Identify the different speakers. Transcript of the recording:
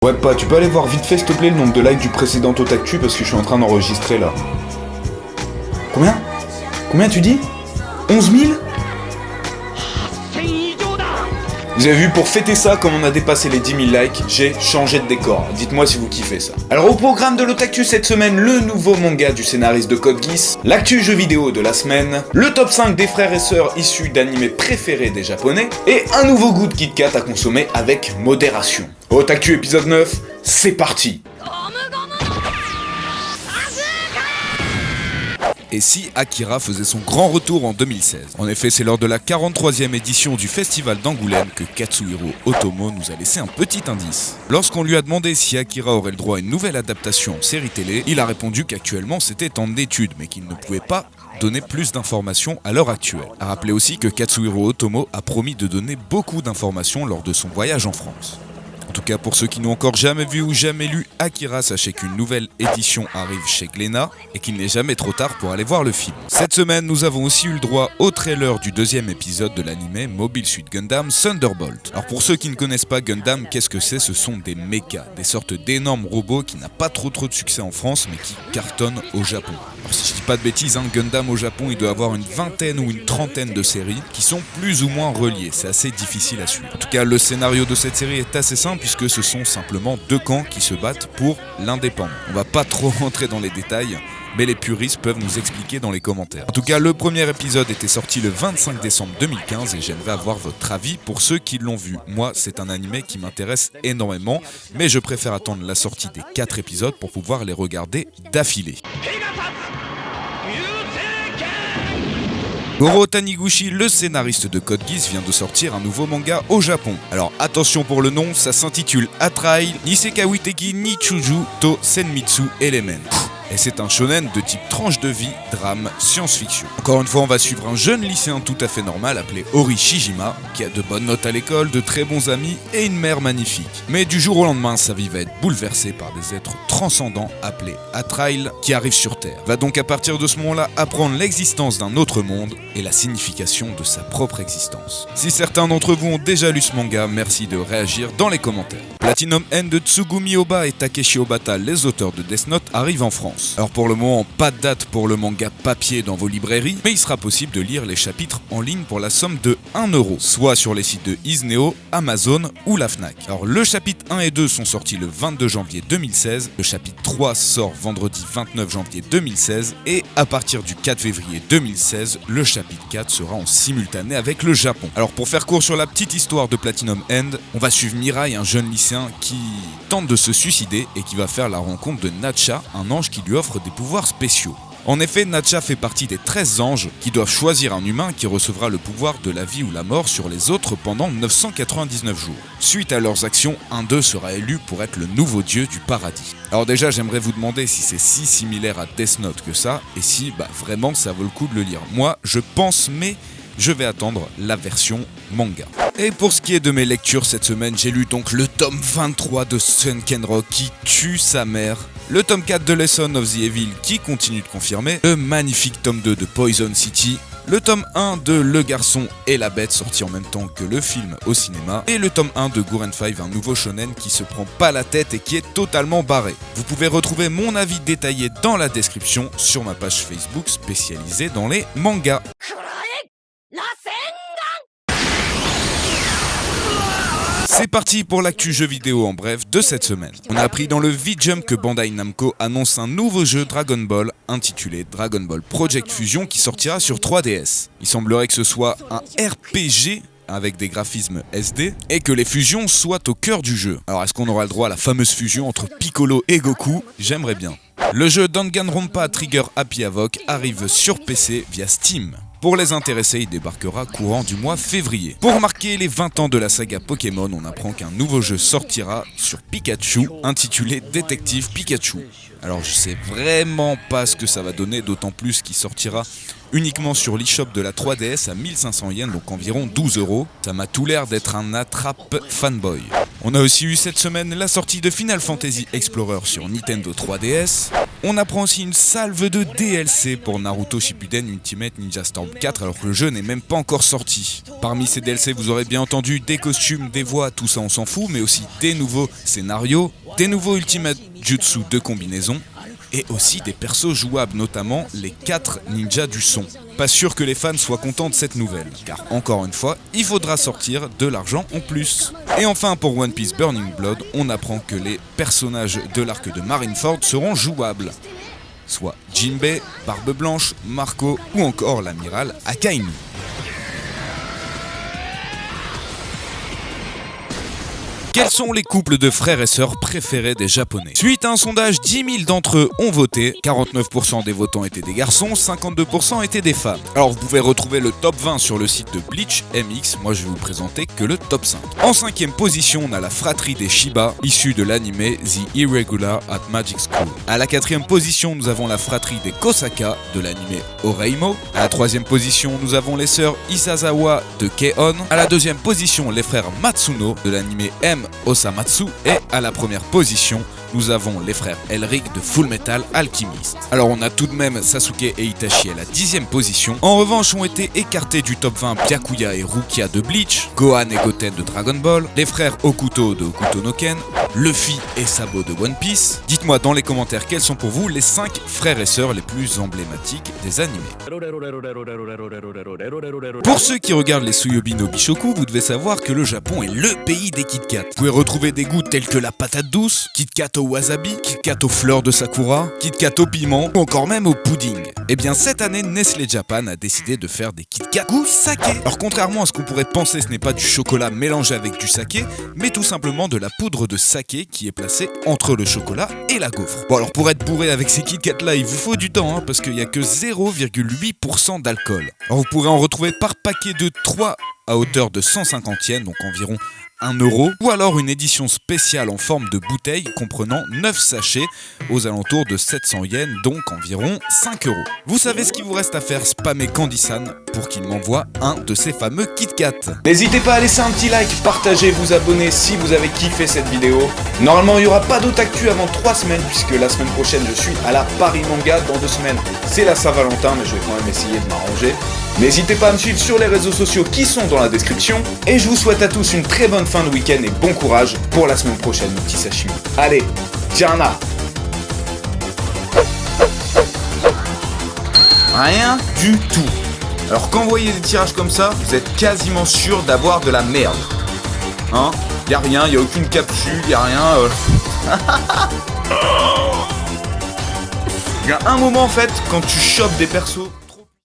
Speaker 1: Ouais, pas, tu peux aller voir vite fait s'il te plaît le nombre de likes du précédent Otaktu parce que je suis en train d'enregistrer là. Combien tu dis 11 000? Vous avez vu, pour fêter ça, comme on a dépassé les 10 000 likes, j'ai changé de décor. Dites-moi si vous kiffez ça. Alors au programme de l'Otaktu cette semaine, le nouveau manga du scénariste de Code Geass, l'actu jeu vidéo de la semaine, le top 5 des frères et sœurs issus d'animés préférés des japonais, et un nouveau goût de Kit Kat à consommer avec modération. Otaktu épisode 9, c'est parti.
Speaker 2: Et si Akira faisait son grand retour en 2016 ? En effet, c'est lors de la 43e édition du festival d'Angoulême que Katsuhiro Otomo nous a laissé un petit indice. Lorsqu'on lui a demandé si Akira aurait le droit à une nouvelle adaptation en série télé, il a répondu qu'actuellement c'était en étude, mais qu'il ne pouvait pas donner plus d'informations à l'heure actuelle. A rappeler aussi que Katsuhiro Otomo a promis de donner beaucoup d'informations lors de son voyage en France. En tout cas, pour ceux qui n'ont encore jamais vu ou jamais lu Akira, sachez qu'une nouvelle édition arrive chez Glénat et qu'il n'est jamais trop tard pour aller voir le film. Cette semaine, nous avons aussi eu le droit au trailer du deuxième épisode de l'anime Mobile Suit Gundam Thunderbolt. Alors pour ceux qui ne connaissent pas Gundam, qu'est-ce que c'est ? Ce sont des mechas, des sortes d'énormes robots qui n'ont pas trop de succès en France mais qui cartonnent au Japon. Alors si je dis pas de bêtises, Gundam au Japon, il doit avoir une vingtaine ou une trentaine de séries qui sont plus ou moins reliées. C'est assez difficile à suivre. En tout cas, le scénario de cette série est assez simple puisque ce sont simplement deux camps qui se battent pour l'indépendance. On va pas trop rentrer dans les détails, mais les puristes peuvent nous expliquer dans les commentaires. En tout cas, le premier épisode était sorti le 25 décembre 2015 et j'aimerais avoir votre avis pour ceux qui l'ont vu. Moi, c'est un animé qui m'intéresse énormément, mais je préfère attendre la sortie des 4 épisodes pour pouvoir les regarder d'affilée. Goro Taniguchi, le scénariste de Code Geass, vient de sortir un nouveau manga au Japon. Alors attention pour le nom, ça s'intitule Atrail Nisekawiteki ni Chuju to Senmitsu Element. Et c'est un shonen de type tranche de vie, drame, science-fiction. Encore une fois, on va suivre un jeune lycéen tout à fait normal appelé Ori Shijima, qui a de bonnes notes à l'école, de très bons amis et une mère magnifique. Mais du jour au lendemain, sa vie va être bouleversée par des êtres transcendants appelés Atrail qui arrivent sur Terre. Va donc à partir de ce moment-là apprendre l'existence d'un autre monde et la signification de sa propre existence. Si certains d'entre vous ont déjà lu ce manga, merci de réagir dans les commentaires. Platinum End de Tsugumi Oba et Takeshi Obata, les auteurs de Death Note, arrivent en France. Alors pour le moment, pas de date pour le manga papier dans vos librairies, mais il sera possible de lire les chapitres en ligne pour la somme de 1€, soit sur les sites de Isneo, Amazon ou la Fnac. Alors le chapitre 1 et 2 sont sortis le 22 janvier 2016, le chapitre 3 sort vendredi 29 janvier 2016, et à partir du 4 février 2016, le chapitre 4 sera en simultané avec le Japon. Alors pour faire court sur la petite histoire de Platinum End, on va suivre Mirai, un jeune lycéen qui tente de se suicider et qui va faire la rencontre de Nacha, un ange qui lui offre des pouvoirs spéciaux. En effet, Nacha fait partie des 13 anges qui doivent choisir un humain qui recevra le pouvoir de la vie ou la mort sur les autres pendant 999 jours. Suite à leurs actions, un d'eux sera élu pour être le nouveau dieu du paradis. Alors déjà, j'aimerais vous demander si c'est si similaire à Death Note que ça, et si vraiment ça vaut le coup de le lire. Moi, je pense, mais je vais attendre la version manga. Et pour ce qui est de mes lectures cette semaine, j'ai lu donc le tome 23 de Sunken Rock qui tue sa mère, le tome 4 de Lesson of the Evil qui continue de confirmer, le magnifique tome 2 de Poison City, le tome 1 de Le Garçon et la Bête sorti en même temps que le film au cinéma, et le tome 1 de Gurren 5, un nouveau shonen qui se prend pas la tête et qui est totalement barré. Vous pouvez retrouver mon avis détaillé dans la description sur ma page Facebook spécialisée dans les mangas. C'est parti pour l'actu jeu vidéo en bref de cette semaine. On a appris dans le V-Jump que Bandai Namco annonce un nouveau jeu Dragon Ball intitulé Dragon Ball Project Fusion qui sortira sur 3DS. Il semblerait que ce soit un RPG avec des graphismes SD et que les fusions soient au cœur du jeu. Alors est-ce qu'on aura le droit à la fameuse fusion entre Piccolo et Goku ? J'aimerais bien. Le jeu Danganronpa Trigger Happy Havoc arrive sur PC via Steam. Pour les intéressés, il débarquera courant du mois février. Pour marquer les 20 ans de la saga Pokémon, on apprend qu'un nouveau jeu sortira sur Pikachu, intitulé Détective Pikachu. Alors je sais vraiment pas ce que ça va donner, d'autant plus qu'il sortira uniquement sur l'eShop de la 3DS à 1500 yens, donc environ 12 €. Ça m'a tout l'air d'être un attrape fanboy. On a aussi eu cette semaine la sortie de Final Fantasy Explorer sur Nintendo 3DS. On apprend aussi une salve de DLC pour Naruto Shippuden Ultimate Ninja Storm 4 alors que le jeu n'est même pas encore sorti. Parmi ces DLC, vous aurez bien entendu des costumes, des voix, tout ça on s'en fout, mais aussi des nouveaux scénarios, des nouveaux Ultimate Jutsu de combinaison, et aussi des persos jouables, notamment les 4 ninjas du son. Pas sûr que les fans soient contents de cette nouvelle, car encore une fois, il faudra sortir de l'argent en plus. Et enfin, pour One Piece Burning Blood, on apprend que les personnages de l'arc de Marineford seront jouables. Soit Jinbei, Barbe Blanche, Marco ou encore l'amiral Akainu. Quels sont les couples de frères et sœurs préférés des Japonais? Suite à un sondage, 10 000 d'entre eux ont voté. 49% des votants étaient des garçons, 52% étaient des femmes. Alors vous pouvez retrouver le top 20 sur le site de Bleach MX, moi je vais vous présenter que le top 5. En 5e position, on a la fratrie des Shiba, issue de l'anime The Irregular at Magic School. À la 4e position, nous avons la fratrie des Kosaka, de l'anime Oreimo. À la 3e position, nous avons les sœurs Isazawa de K-On! À la 2e position, les frères Matsuno, de l'anime M Osamatsu, et à la première position, nous avons les frères Elric de Full Metal Alchemist. Alors on a tout de même Sasuke et Itachi à la 10e position. En revanche, ont été écartés du top 20 Byakuya et Rukia de Bleach, Gohan et Goten de Dragon Ball, les frères Okuto de Hokuto no Ken, Luffy et Sabo de One Piece. Dites-moi dans les commentaires quels sont pour vous les 5 frères et sœurs les plus emblématiques des animés. Pour ceux qui regardent les Tsuyobi no Bishoku, vous devez savoir que le Japon est le pays des Kit Kat. Vous pouvez retrouver des goûts tels que la patate douce, Kit Kat au wasabi, Kit Kat aux fleurs de sakura, Kit Kat au piment ou encore même au pudding. Et bien cette année, Nestlé Japan a décidé de faire des Kit Kat goût saké. Alors contrairement à ce qu'on pourrait penser, ce n'est pas du chocolat mélangé avec du saké, mais tout simplement de la poudre de saké qui est placée entre le chocolat et la gaufre. Bon alors pour être bourré avec ces Kit Kat là, il vous faut du temps hein, parce qu'il n'y a que 0,8% d'alcool. Alors vous pourrez en retrouver par paquet de 3 à hauteur de 150 yens, donc environ 1 €, ou alors une édition spéciale en forme de bouteille comprenant 9 sachets aux alentours de 700 yens, donc environ 5 €. Vous savez ce qu'il vous reste à faire, spammer Candysan pour qu'il m'envoie un de ces fameux Kit Kat.
Speaker 1: N'hésitez pas à laisser un petit like, partager, vous abonner si vous avez kiffé cette vidéo. Normalement il n'y aura pas d'autre actu avant 3 semaines puisque la semaine prochaine je suis à la Paris Manga. Dans 2 semaines c'est la Saint-Valentin mais je vais quand même essayer de m'arranger. N'hésitez pas à me suivre sur les réseaux sociaux qui sont dans la description. Et je vous souhaite à tous une très bonne fin de week-end et bon courage pour la semaine prochaine, mon petit sashimi. Allez, tiana! Rien du tout. Alors quand vous voyez des tirages comme ça, vous êtes quasiment sûr d'avoir de la merde. Hein? Y a rien, y a aucune capsule, y a rien. Y a un moment en fait, quand tu chopes des persos...